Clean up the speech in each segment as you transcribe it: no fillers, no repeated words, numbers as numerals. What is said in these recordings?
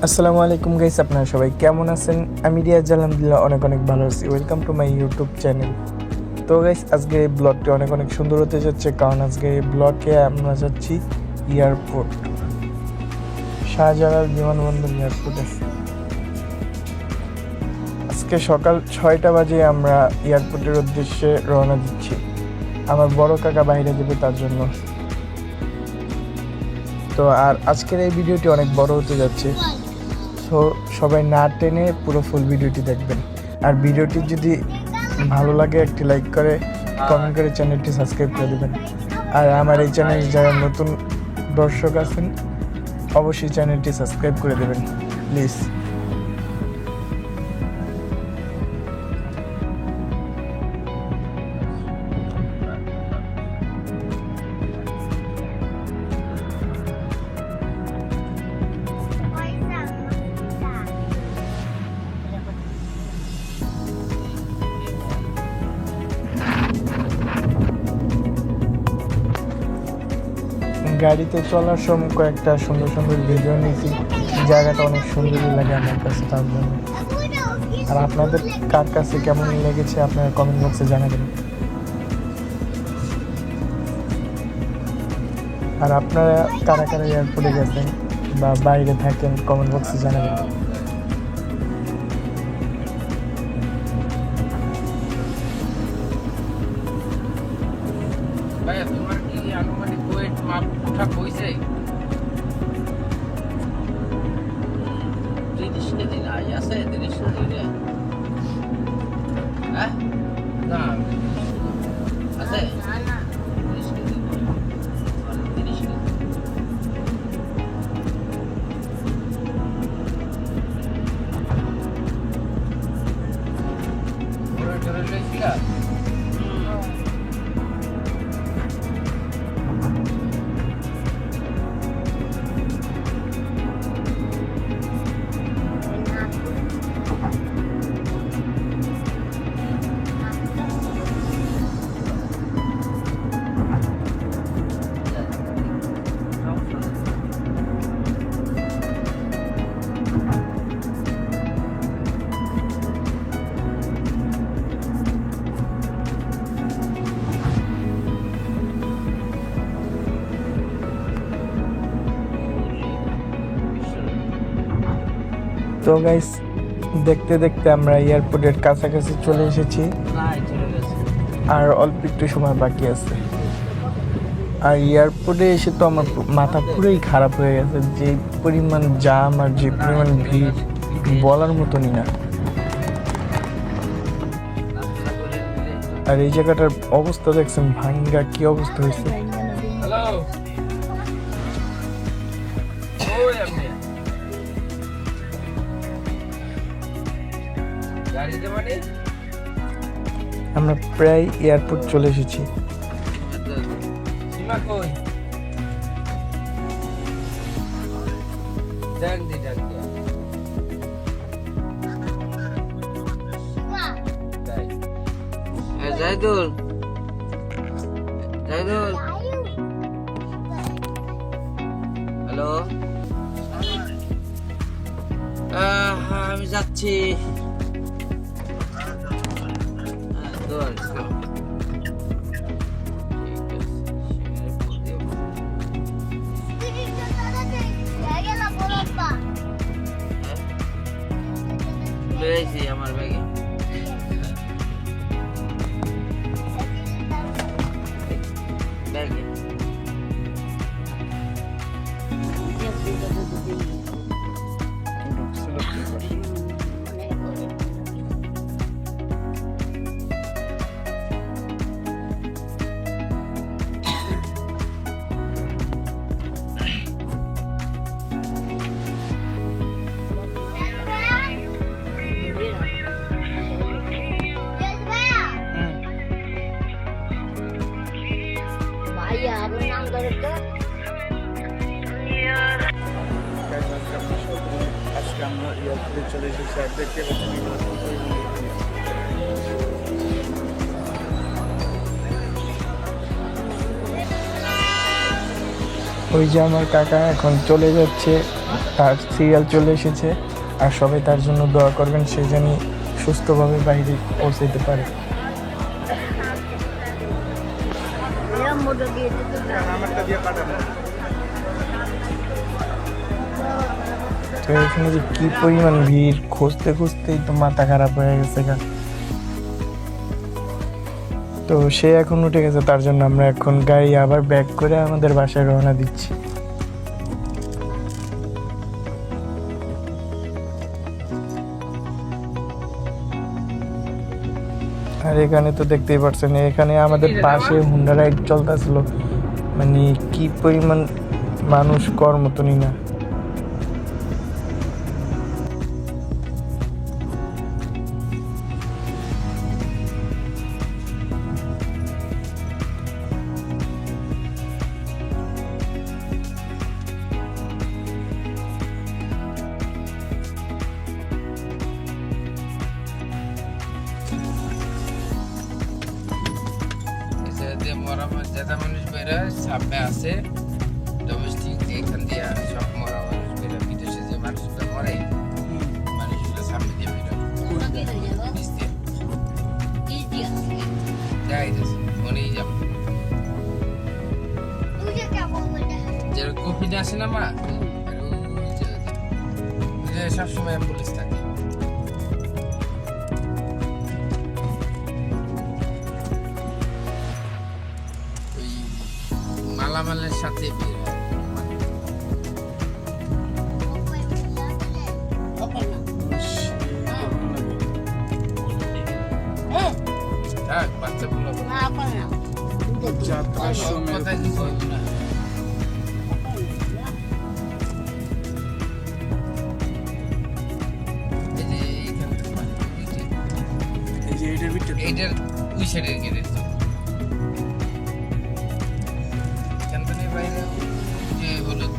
আসসালামু আলাইকুম গাইস, আপনারা সবাই কেমন আছেন? আমি রিয়াজ, আলহামদুলিল্লাহ অনেক ভালো আছি। Welcome to my YouTube channel. তো গাইস, আজকে এই ব্লগটি অনেক সুন্দর হতে যাচ্ছে, কারণ আজকে এই ব্লগে আমরা যাচ্ছি এয়ারপোর্ট, শাহজালাল বিমানবন্দর এয়ারপোর্টে। আজকে সকাল 6টা বাজে আমরা এয়ারপোর্টের উদ্দেশ্যে রওনা দিচ্ছি। আমার বড় কাকা বাইরে যাবে, তার জন্য। তো আর আজকের এই ভিডিওটি অনেক বড় হতে যাচ্ছে, সো সবাই না টেনে পুরো ফুল ভিডিওটি দেখবেন। আর ভিডিওটি যদি ভালো লাগে একটি লাইক করে, কমেন্ট করে চ্যানেলটি সাবস্ক্রাইব করে দেবেন। আর আমার এই চ্যানেলে যারা নতুন দর্শক আছেন, অবশ্যই চ্যানেলটি সাবস্ক্রাইব করে দেবেন প্লিজ। গাড়িতে চলার সময় কয়েকটা সুন্দর সুন্দর ভিডিও নিয়েছি। জায়গাটা অনেক সুন্দরই লাগে আমার কাছে, তার জন্য। আর আপনাদের কার কাছে কেমন লেগেছে আপনারা কমেন্ট বক্সে জানাবেন। আর আপনারা কারা কারা এয়ারপোর্টে গেছেন বা বাইরে থাকেন, কমেন্ট বক্সে জানাবেন। ভাইয়া, তোমার কি আনুমানিক ওয়েট মাপ ঠিকঠাক হয়েছে? 30 কেজি না আছে? 30 কেজি হ্যাঁ না আছে 30 কেজি 30 কেজি ওরা ধরে লইছিলা? তো গাইস, দেখতে দেখতে আমরা এয়ারপোর্টের কাছাকাছি চলে এসেছি, আর অল্প একটু সময় বাকি আছে। আর এয়ারপোর্টে এসে তো আমার মাথা পুরোই খারাপ হয়ে গেছে। যে পরিমাণ জাম আর যে পরিমাণ ভিড়, বলার মতনই না। আর এই জায়গাটার অবস্থা দেখছেন, ভাঙ্গা কি অবস্থা হয়েছে। হ্যালো ওই আপনি গাড়িতে মানে আমরা প্রায় এয়ারপোর্ট চলে এসেছি। সীমা কই? ডাক দি জাহিদুল, হ্যালো। আমি যাচ্ছি। রয়েছি আমার ব্যাগে। ব্যাগে আজকে আমরা এয়ারপোর্টে চলে এসেছি। আর দেখতে পাচ্ছি ওই যে আমার কাকা এখন চলে যাচ্ছে তার সিরিয়াল চলে এসেছে, আর সবাই তার জন্য দোয়া করবেন, সে যেন সুস্থভাবে বাইরে পৌঁছাতে পারে। তো এখানে যে কি পরিমাণ ভিড়, খুঁজতে খুঁজতেই তো মাথা খারাপ হয়ে গেছে গা। তো সে এখন উঠে গেছে, তার জন্য আমরা এখন গাড়ি আবার ব্যাক করে আমাদের বাসায় রওনা দিচ্ছি। আর এখানে তো দেখতেই পাচ্ছেন, এখানে আমাদের পাশে হুন্ডা রাইড চলতেছিল, মানে কি পরিমাণ মানুষ কর মতনই না। যেটা মানুষ বেরো সামনে আছে ডোমেস্টিক, এখান দিয়ে সব মরা মানুষ বেরো, বিদেশে যে মানুষগুলো মরে মানুষগুলো সামনে দিয়ে বেরো যাইতেছে মনেই যাব। যে কপিটা আসে না মা, সবসময় পুলিশ থাকে। মালামালের সাথে বের হয়। থাক, বাচ্চাগুলো যাত্রার সময় কোথায় কিছু হইব না। এই যে এইখানে তো এই যে এইটার ভিতরে এইটার ওই সাইডের গেটের তো এখানখানে বাইরে যে হলুদ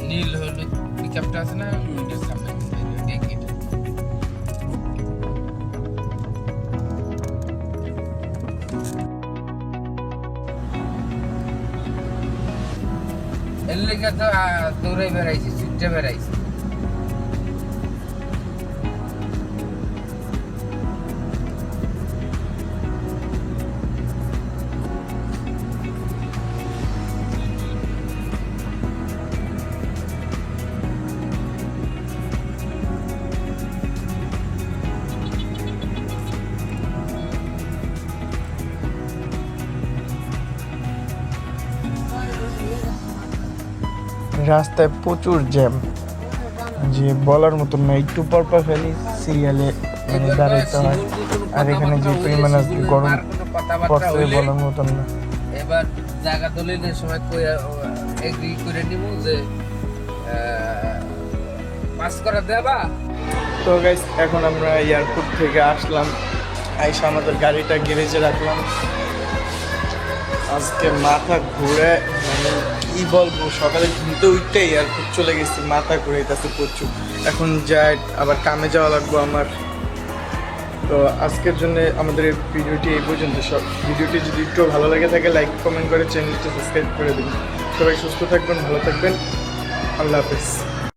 নীল হলুদ পিকআপটা আছে না, ওইটার সামনে বাইরে গেট। এর লেগে তো দৌড়ে বেড়াইছি, ছুটে বেড়াইছি। রাস্তায় প্রচুর জ্যাম, যে বলার মতন না, একটু পর পর ফেলি সিরিয়ালে মানে দাঁড়াইতে হয়। আর এখানে যে পরিমাণ আজকে গরম পড়ছে বলার মতন না। এবার জায়গা দলিলের সময় এগ্রি করে নিব যে পাস করা দেবা। তো গাইস, এখন আমরা এয়ারপোর্ট থেকে আসলাম, আইসা আমাদের গাড়িটা গ্যারেজে রাখলাম। আজকে মাথা ঘুরে, মানে কি বলবো, সকালে ঘুমতে উঠতে এয়ারপোর্ট চলে গেছি, মাথা ঘুরে গেছে প্রচুর। এখন যাই, আবার কামে যাওয়া লাগবো আমার। তো আজকের জন্য আমাদের এই ভিডিওটি এই পর্যন্ত। সব ভিডিওটি যদি একটু ভালো লাগে থাকে লাইক কমেন্ট করে চ্যানেলটি সাবস্ক্রাইব করে দিন। সবাই সুস্থ থাকবেন, ভালো থাকবেন, আল্লাহ হাফেজ।